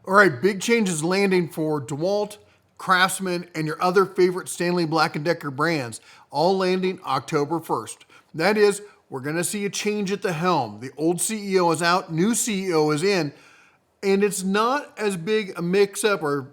All right, big changes landing for DeWalt, Craftsman, and your other favorite Stanley Black Decker brands, all landing October 1st. That is, we're going to see a change at the helm. The old CEO is out, new CEO is in, and it's not as big a mix-up or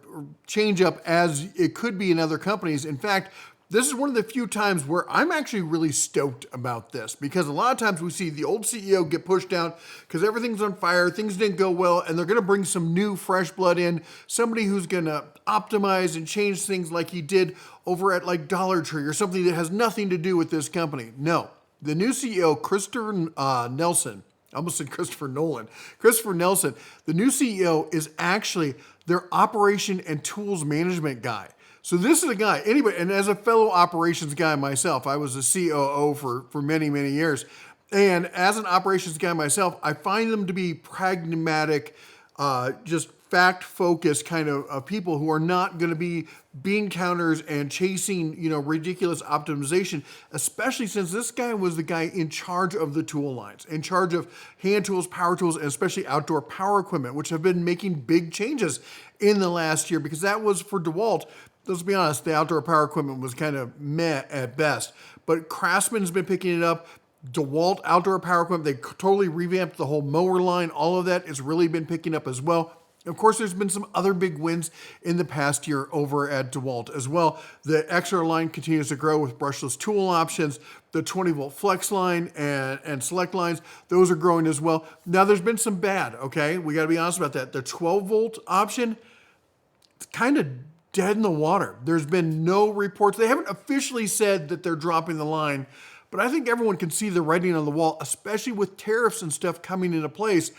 change-up as it could be in other companies. In fact, this is one of the few times where I'm actually really stoked about this, because a lot of times we see the old CEO get pushed out because everything's on fire, things didn't go well, and they're going to bring some new fresh blood in, somebody who's going to optimize and change things like he did over at like Dollar Tree or something that has nothing to do with this company. No, the new CEO, Christopher Nelson, I almost said Christopher Nolan. Christopher Nelson, the new CEO, is actually their operation and tools management guy. So this is a guy, anybody, and as a fellow operations guy myself, I was a COO for many, many years. And as an operations guy myself, I find them to be pragmatic, just fact-focused kind of people who are not going to be bean counters and chasing, ridiculous optimization, especially since this guy was the guy in charge of the tool lines, in charge of hand tools, power tools, and especially outdoor power equipment, which have been making big changes in the last year, because that was for DeWalt. Let's be honest, the outdoor power equipment was kind of meh at best. But Craftsman's been picking it up. DeWalt outdoor power equipment, they totally revamped the whole mower line. All of that has really been picking up as well. Of course, there's been some other big wins in the past year over at DeWalt as well. The XR line continues to grow with brushless tool options. The 20-volt flex line and select lines, those are growing as well. Now, there's been some bad, okay? We got to be honest about that. The 12-volt option, it's kind of dead in the water. There's been no reports. They haven't officially said that they're dropping the line, but I think everyone can see the writing on the wall, especially with tariffs and stuff coming into place.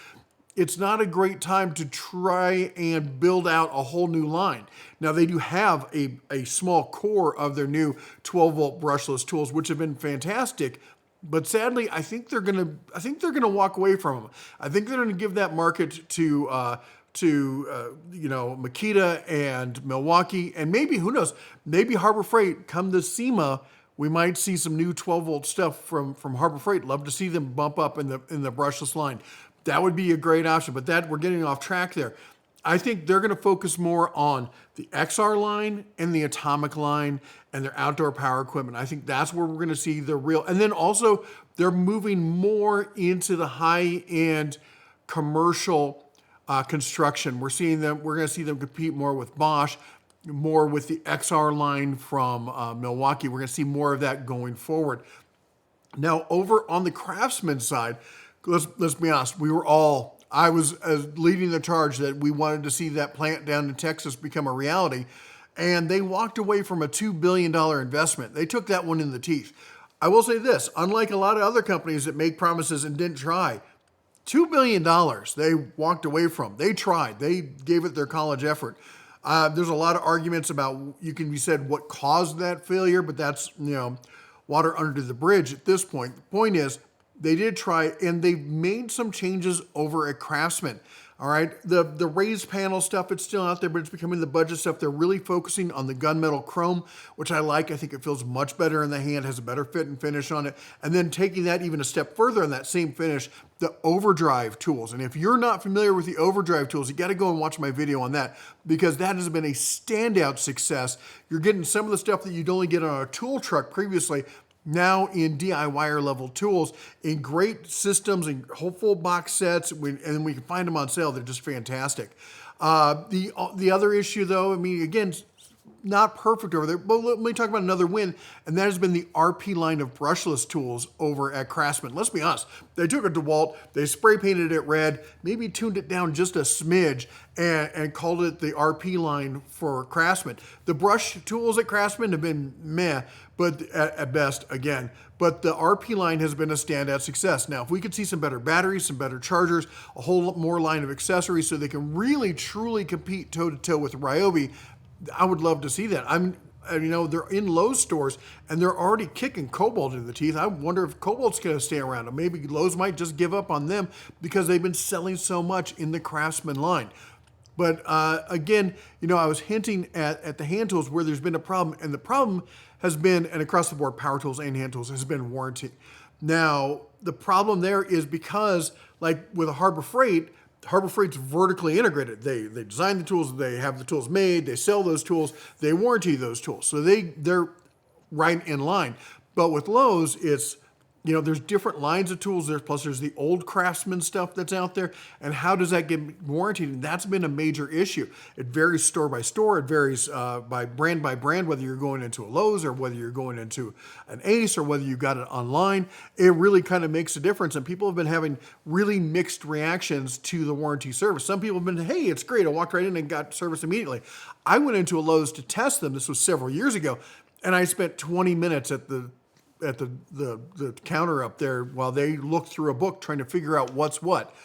It's not a great time to try and build out a whole new line. Now, they do have a small core of their new 12-volt brushless tools, which have been fantastic. But sadly, I think they're gonna walk away from them. I think they're gonna give that market to Makita and Milwaukee, and maybe, who knows, maybe Harbor Freight. Come the SEMA, we might see some new 12-volt stuff from Harbor Freight. Love to see them bump up in the brushless line. That would be a great option, but that we're getting off track there. I think they're going to focus more on the XR line and the Atomic line and their outdoor power equipment. I think that's where we're going to see the real, and then also they're moving more into the high-end commercial construction. We're going to see them compete more with Bosch, more with the XR line from Milwaukee. We're going to see more of that going forward. Now, over on the Craftsman side, let's be honest, I was leading the charge that we wanted to see that plant down in Texas become a reality, and they walked away from a $2 billion investment. They took that one in the teeth. I will say this, unlike a lot of other companies that make promises and didn't try, $2 billion they walked away from. They tried. They gave it their college effort. There's a lot of arguments about, you can be said, what caused that failure, but that's, water under the bridge at this point. The point is, they did try, and they've made some changes over at Craftsman. All right, the raised panel stuff, it's still out there, but it's becoming the budget stuff. They're really focusing on the gunmetal chrome, which I like. I think it feels much better in the hand, has a better fit and finish on it. And then taking that even a step further in that same finish, the overdrive tools. And if you're not familiar with the overdrive tools, you got to go and watch my video on that, because that has been a standout success. You're getting some of the stuff that you'd only get on a tool truck previously, now in DIYer level tools, in great systems and whole full box sets, and we can find them on sale. They're just fantastic. The other issue, though, again, not perfect over there, but let me talk about another win, and that has been the RP line of brushless tools over at Craftsman. Let's be honest, they took a DeWalt, they spray painted it red, maybe tuned it down just a smidge, and called it the RP line for Craftsman. The brush tools at Craftsman have been meh, but at best, again. But the RP line has been a standout success. Now, if we could see some better batteries, some better chargers, a whole lot more line of accessories so they can really, truly compete toe-to-toe with Ryobi, I would love to see that. They're in Lowe's stores, and they're already kicking Cobalt in the teeth. I wonder if Cobalt's going to stay around, or maybe Lowe's might just give up on them because they've been selling so much in the Craftsman line. But again, I was hinting at the hand tools where there's been a problem, and the problem has been, and across the board, power tools and hand tools, has been warranty. Now, the problem there is because, like with a Harbor Freight, Harbor Freight's vertically integrated. They design the tools, they have the tools made, they sell those tools, they warranty those tools. So they're right in line. But with Lowe's, it's, there's different lines of tools there, plus there's the old Craftsman stuff that's out there, and how does that get warranted? And that's been a major issue. It varies store by store, it varies by brand, whether you're going into a Lowe's or whether you're going into an Ace or whether you got it online. It really kind of makes a difference, and people have been having really mixed reactions to the warranty service. Some people have been, hey, it's great, I walked right in and got service immediately. I went into a Lowe's to test them, this was several years ago, and I spent 20 minutes at the counter up there while they looked through a book trying to figure out what's what.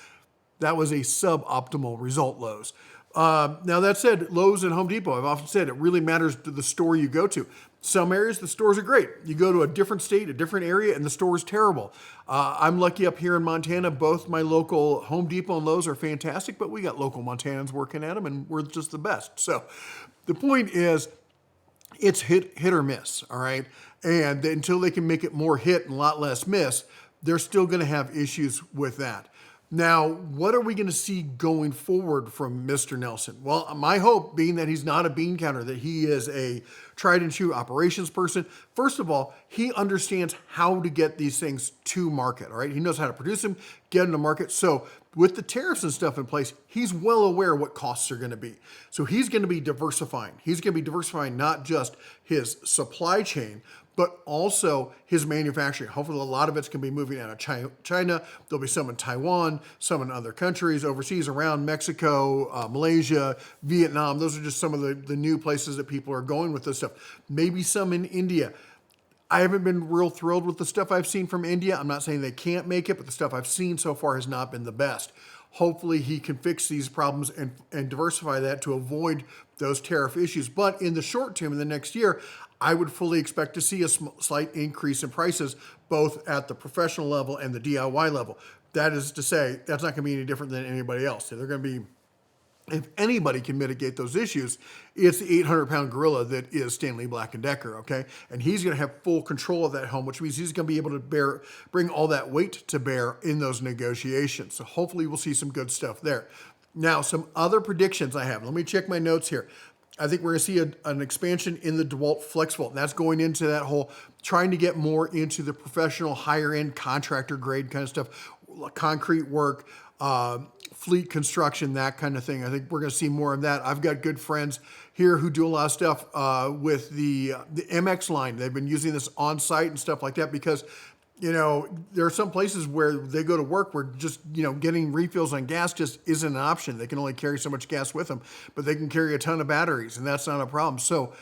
That was a suboptimal result, Lowe's. Now that said, Lowe's and Home Depot, I've often said it really matters to the store you go to. Some areas, the stores are great. You go to a different state, a different area, and the store is terrible. I'm lucky up here in Montana, both my local Home Depot and Lowe's are fantastic, but we got local Montanans working at them, and we're just the best. So the point is, it's hit or miss, all right? And until they can make it more hit and a lot less miss, they're still going to have issues with that. Now, what are we going to see going forward from Mr. Nelson? Well, my hope being that he's not a bean counter, that he is a tried and true operations person. First of all, he understands how to get these things to market, all right? He knows how to produce them, get them to market. So with the tariffs and stuff in place, he's well aware what costs are going to be. So he's going to be diversifying. He's going to be diversifying not just his supply chain, but also his manufacturing. Hopefully a lot of it's going to be moving out of China. There'll be some in Taiwan, some in other countries overseas around Mexico, Malaysia, Vietnam. Those are just some of the new places that people are going with this stuff. Maybe some in India. I haven't been real thrilled with the stuff I've seen from India. I'm not saying they can't make it, but the stuff I've seen so far has not been the best. Hopefully he can fix these problems and diversify that to avoid those tariff issues. But in the short term, in the next year, I would fully expect to see a slight increase in prices, both at the professional level and the DIY level. That is to say, that's not going to be any different than anybody else. They're going to be, if anybody can mitigate those issues, it's the 800-pound gorilla that is Stanley Black Decker, okay? And he's going to have full control of that home, which means he's going to be able to bring all that weight to bear in those negotiations. So hopefully we'll see some good stuff there. Now, some other predictions I have. Let me check my notes here. I think we're going to see an expansion in the DeWalt FlexVolt, and that's going into that whole trying to get more into the professional, higher-end contractor grade kind of stuff, concrete work, fleet construction, that kind of thing. I think we're going to see more of that. I've got good friends here who do a lot of stuff with the MX line. They've been using this on site and stuff like that because, there are some places where they go to work where just, getting refills on gas just isn't an option. They can only carry so much gas with them, but they can carry a ton of batteries, and that's not a problem. So,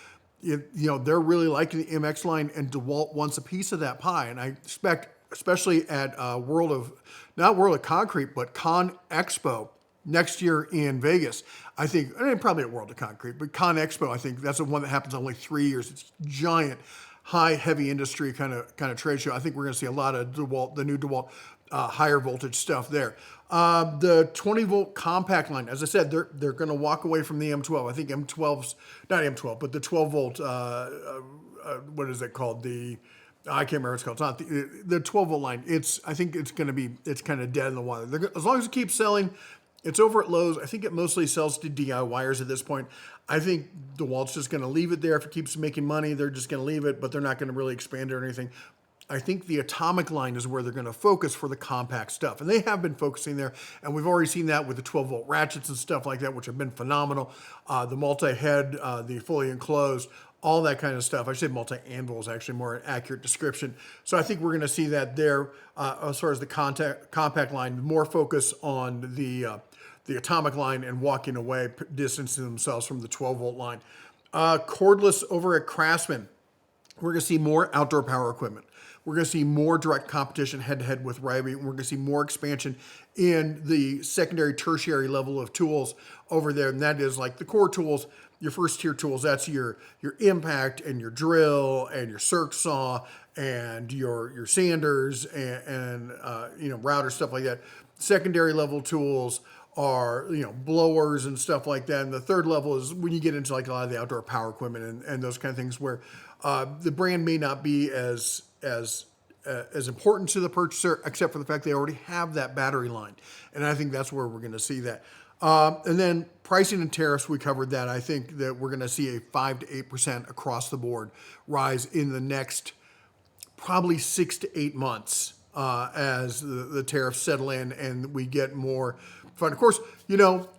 they're really liking the MX line, and DeWalt wants a piece of that pie. And I expect, especially at not World of Concrete, but Con Expo next year in Vegas, I think, and probably at World of Concrete, but Con Expo, I think that's the one that happens only 3 years. It's giant, high, heavy industry kind of trade show. I think we're going to see a lot of DeWalt, the new DeWalt higher voltage stuff there. The 20-volt compact line, as I said, they're going to walk away from the M12. I think M12's, not M12, but the 12-volt, what is it called? I can't remember what it's called. It's not the 12-volt line. I think it's kind of dead in the water. As long as it keeps selling, it's over at Lowe's. I think it mostly sells to DIYers at this point. I think DeWalt's just going to leave it there. If it keeps making money, they're just going to leave it, but they're not going to really expand it or anything. I think the Atomic line is where they're going to focus for the compact stuff. And they have been focusing there, and we've already seen that with the 12-volt ratchets and stuff like that, which have been phenomenal. The multi-head, the fully enclosed, all that kind of stuff. I should say multi-anvil is actually more an accurate description. So I think we're going to see that there as far as the compact line, more focus on the Atomic line and walking away, distancing themselves from the 12-volt line. Cordless over at Craftsman. We're going to see more outdoor power equipment. We're going to see more direct competition head-to-head with Ryobi. We're going to see more expansion in the secondary, tertiary level of tools over there, and that is like the core tools, your first-tier tools. That's your impact and your drill and your circ saw and your sanders and routers, stuff like that. Secondary level tools are, blowers and stuff like that. And the third level is when you get into like a lot of the outdoor power equipment and those kind of things where the brand may not be as as important to the purchaser, except for the fact they already have that battery line. And I think that's where we're going to see that. And then pricing and tariffs, we covered that. I think that we're going to see a 5 to 8% across the board rise in the next probably 6 to 8 months as the tariffs settle in and we get more fun. Of course,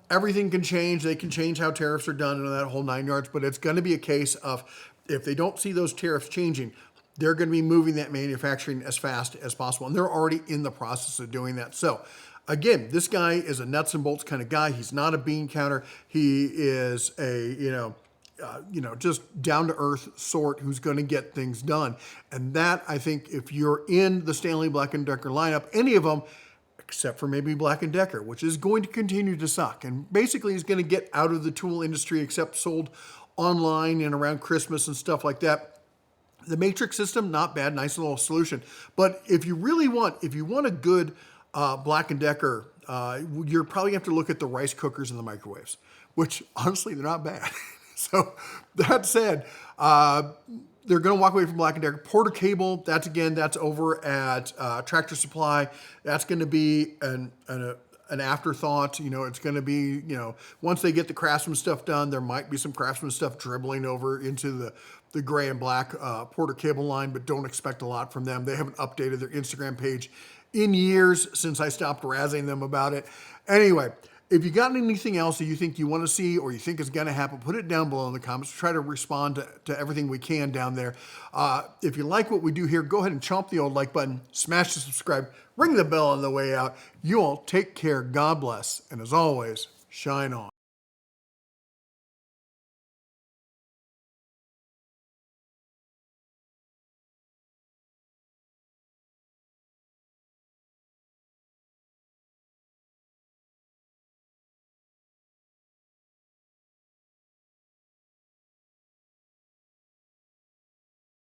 everything can change. They can change how tariffs are done and that whole 9 yards, but it's going to be a case of if they don't see those tariffs changing, they're going to be moving that manufacturing as fast as possible. And they're already in the process of doing that. So again, this guy is a nuts and bolts kind of guy. He's not a bean counter. He is a, just down to earth sort who's going to get things done. And that, I think, if you're in the Stanley Black Decker lineup, any of them, except for maybe Black & Decker, which is going to continue to suck. And basically is going to get out of the tool industry except sold online and around Christmas and stuff like that. The matrix system, not bad, nice little solution. But if you want a good Black & Decker, you're probably going to have to look at the rice cookers and the microwaves, which honestly, they're not bad. So that said, they're going to walk away from Black & Decker. Porter cable, that's over at Tractor Supply. That's going to be an afterthought. It's going to be, once they get the Craftsman stuff done, there might be some Craftsman stuff dribbling over into the gray and black Porter cable line, but don't expect a lot from them. They haven't updated their Instagram page in years since I stopped razzing them about it. Anyway, if you got anything else that you think you want to see or you think is going to happen, put it down below in the comments. Try to respond to everything we can down there. If you like what we do here, go ahead and chomp the old like button, smash the subscribe, ring the bell on the way out. You all take care, God bless, and as always, shine on.